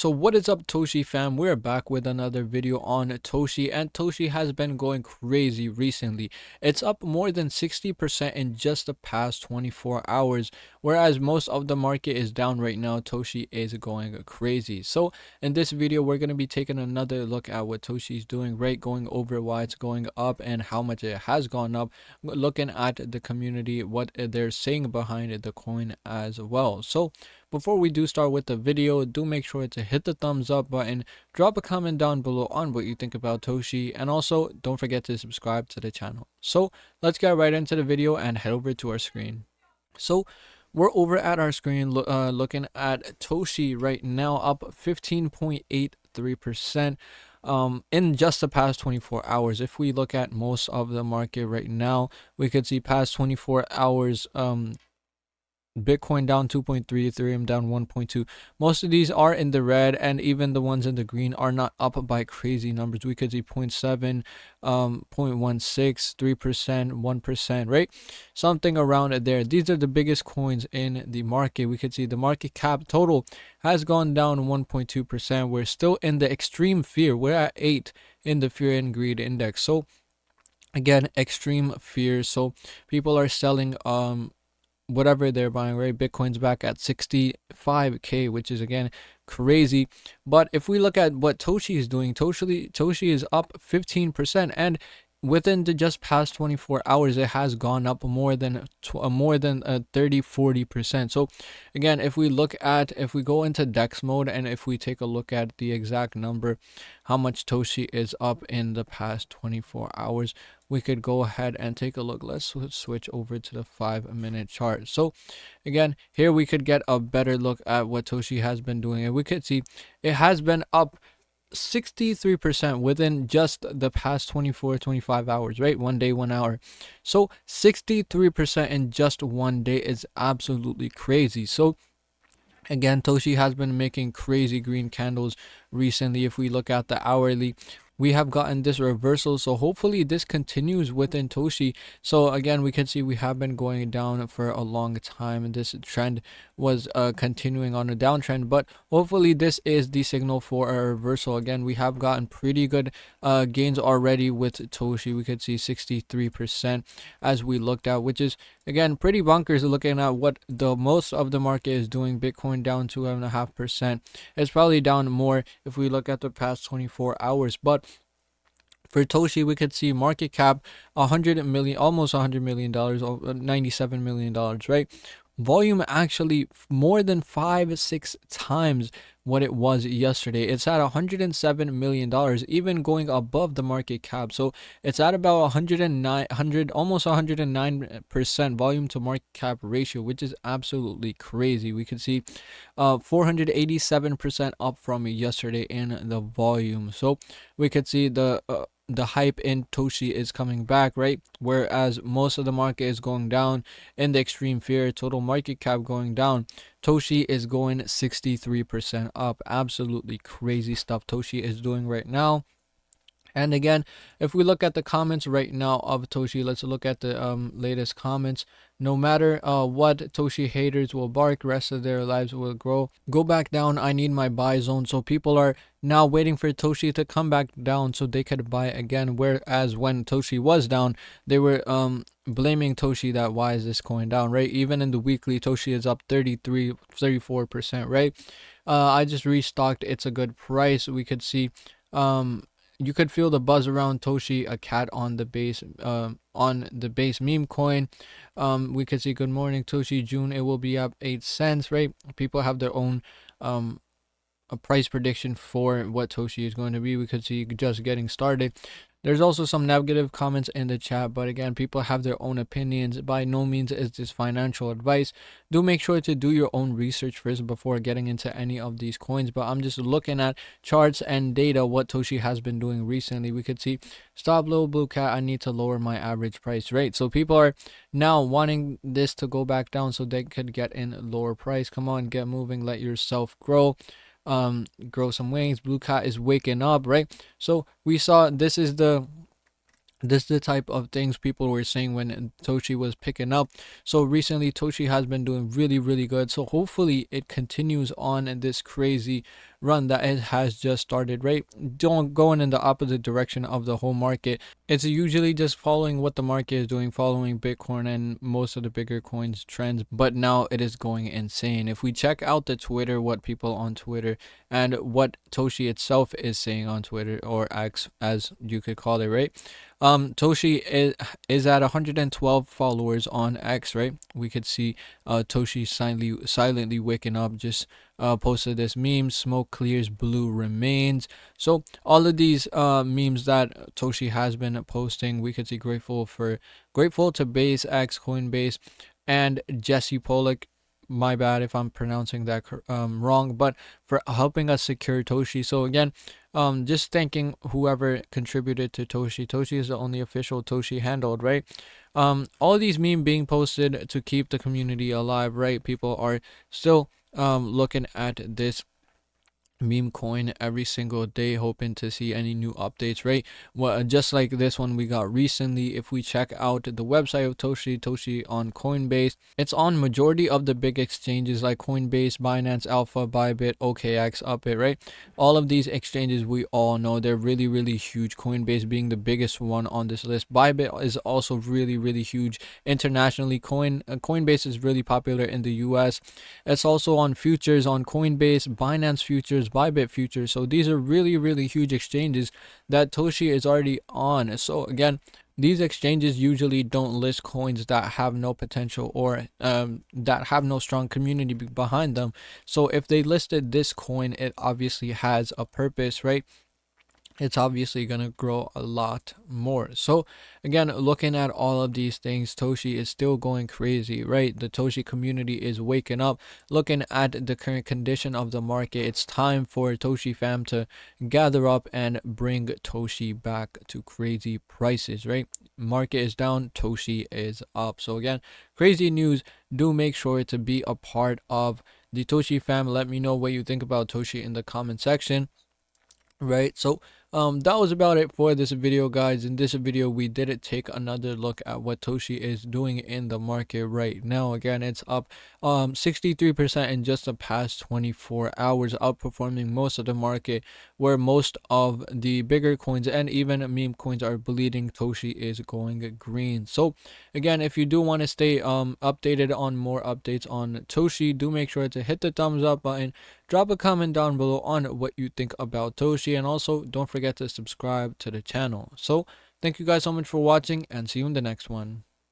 So what is up, Toshi fam? We're back with another video on Toshi, and Toshi has been going crazy recently. It's up more than 60% in just the past 24 hours, whereas most of the market is down right now. Toshi is going crazy. So in this video, we're going to be taking another look at what Toshi is doing, right? Going over why it's going up and how much it has gone up, looking at the community, what they're saying behind the coin as well. So before we do start with the video, do make sure to hit the thumbs up button, drop a comment down below on what you think about Toshi, and also don't forget to subscribe to the channel. So let's get right into the video and head over to our screen. So we're over at our screen looking at Toshi right now, up 15.83% in just the past 24 hours. If we look at most of the market right now, we could see past 24 hours Bitcoin down 2.3, Ethereum down 1.2. Most of these are in the red, and even the ones in the green are not up by crazy numbers. We could see 0.7, 0.16, 3%, 1%, right? Something around there. These are the biggest coins in the market. We could see the market cap total has gone down 1.2%. We're still in the extreme fear. We're at 8 in the fear and greed index. So again, extreme fear. So people are selling whatever they're buying, right? Bitcoin's back at 65k, which is again crazy. But if we look at what Toshi is doing, Toshi is up 15%, and within the just past 24 hours it has gone up more than 30-40%. So again, if we go into DEX mode and if we take a look at the exact number, how much Toshi is up in the past 24 hours, we could go ahead and take a look. Let's switch over to the 5-minute chart. So again, here we could get a better look at what Toshi has been doing, and we could see it has been up 63% within just the past 25 hours, right? 1 day, 1 hour. So 63% in just 1 day is absolutely crazy. So again, Toshi has been making crazy green candles recently. If we look at the hourly, we have gotten this reversal, so hopefully this continues within Toshi. So again, we can see we have been going down for a long time, and this trend was continuing on a downtrend, but hopefully this is the signal for a reversal. Again, we have gotten pretty good gains already with Toshi. We could see 63% as we looked at, which is again pretty bonkers looking at what the most of the market is doing. Bitcoin down 2.5%. It's probably down more if we look at the past 24 hours, but for Toshi, we could see market cap 100 million, almost $100 million, $97 million, right? Volume actually more than 5-6 times what it was yesterday. It's at $107 million, even going above the market cap. So it's at about almost 109% volume to market cap ratio, which is absolutely crazy. We can see 487% up from yesterday in the volume. So we could see the hype in Toshi is coming back, right? Whereas most of the market is going down in the extreme fear, total market cap going down, Toshi is going 63% up. Absolutely crazy stuff Toshi is doing right now. And again, if we look at the comments right now of Toshi, let's look at the latest comments. No matter what, Toshi haters will bark, rest of their lives will grow. Go back down, I need my buy zone. So people are now waiting for Toshi to come back down so they could buy again. Whereas when Toshi was down, they were blaming Toshi that why is this coin down, right? Even in the weekly, Toshi is up 34%, right? I just restocked. It's a good price. We could see you could feel the buzz around Toshi, a cat on the base meme coin. We could see good morning Toshi, June it will be up 8 cents, right? People have their own a price prediction for what Toshi is going to be. We could see just getting started. There's also some negative comments in the chat, but again, people have their own opinions. By no means is this financial advice. Do make sure to do your own research first before getting into any of these coins. But I'm just looking at charts and data, what Toshi has been doing recently. We could see stop low blue cat, I need to lower my average price rate. So people are now wanting this to go back down so they could get in lower price. Come on, get moving, let yourself grow. Grow some wings. Blue cat is waking up, right? So we saw this is the type of things people were saying when Toshi was picking up. So recently Toshi has been doing really good, so hopefully it continues on in this crazy run that it has just started, right? Don't going in the opposite direction of the whole market. It's usually just following what the market is doing, following Bitcoin and most of the bigger coins trends, but now it is going insane. If we check out the Twitter, what people on Twitter and what Toshi itself is saying on Twitter, or X as you could call it, right? Toshi is at 112 followers on X, right? We could see Toshi silently waking up, just posted this meme: smoke clears, blue remains. So all of these memes that Toshi has been posting, we could see grateful to Base X, Coinbase, and Jesse Pollock. My bad if I'm pronouncing that wrong, but for helping us secure Toshi. So again, just thanking whoever contributed to Toshi. Toshi is the only official Toshi handled, right? All these memes being posted to keep the community alive, right? People are still looking at this meme coin every single day, hoping to see any new updates, right? Well, just like this one we got recently. If we check out the website of Toshi on Coinbase, it's on majority of the big exchanges like Coinbase, Binance Alpha, Bybit, OKX, Upbit, right? All of these exchanges, we all know they're really huge, Coinbase being the biggest one on this list. Bybit is also really huge internationally. Coinbase is really popular in the US. It's also on futures on Coinbase, Binance futures, Bybit futures. So these are really huge exchanges that Toshi is already on. So again, these exchanges usually don't list coins that have no potential, or that have no strong community behind them. So if they listed this coin, it obviously has a purpose, right? It's obviously going to grow a lot more. So again, looking at all of these things, Toshi is still going crazy, right? The Toshi community is waking up. Looking at the current condition of the market, it's time for Toshi fam to gather up and bring Toshi back to crazy prices, right? Market is down, Toshi is up. So again, crazy news. Do make sure to be a part of the Toshi fam. Let me know what you think about Toshi in the comment section. Right, so that was about it for this video, guys. In this video we did take another look at what Toshi is doing in the market right now. Again, it's up 63% in just the past 24 hours, outperforming most of the market, where most of the bigger coins and even meme coins are bleeding. Toshi is going green. So again, if you do want to stay updated on more updates on Toshi, do make sure to hit the thumbs up button, drop a comment down below on what you think about Toshi, and also don't forget to subscribe to the channel. So thank you guys so much for watching, and see you in the next one.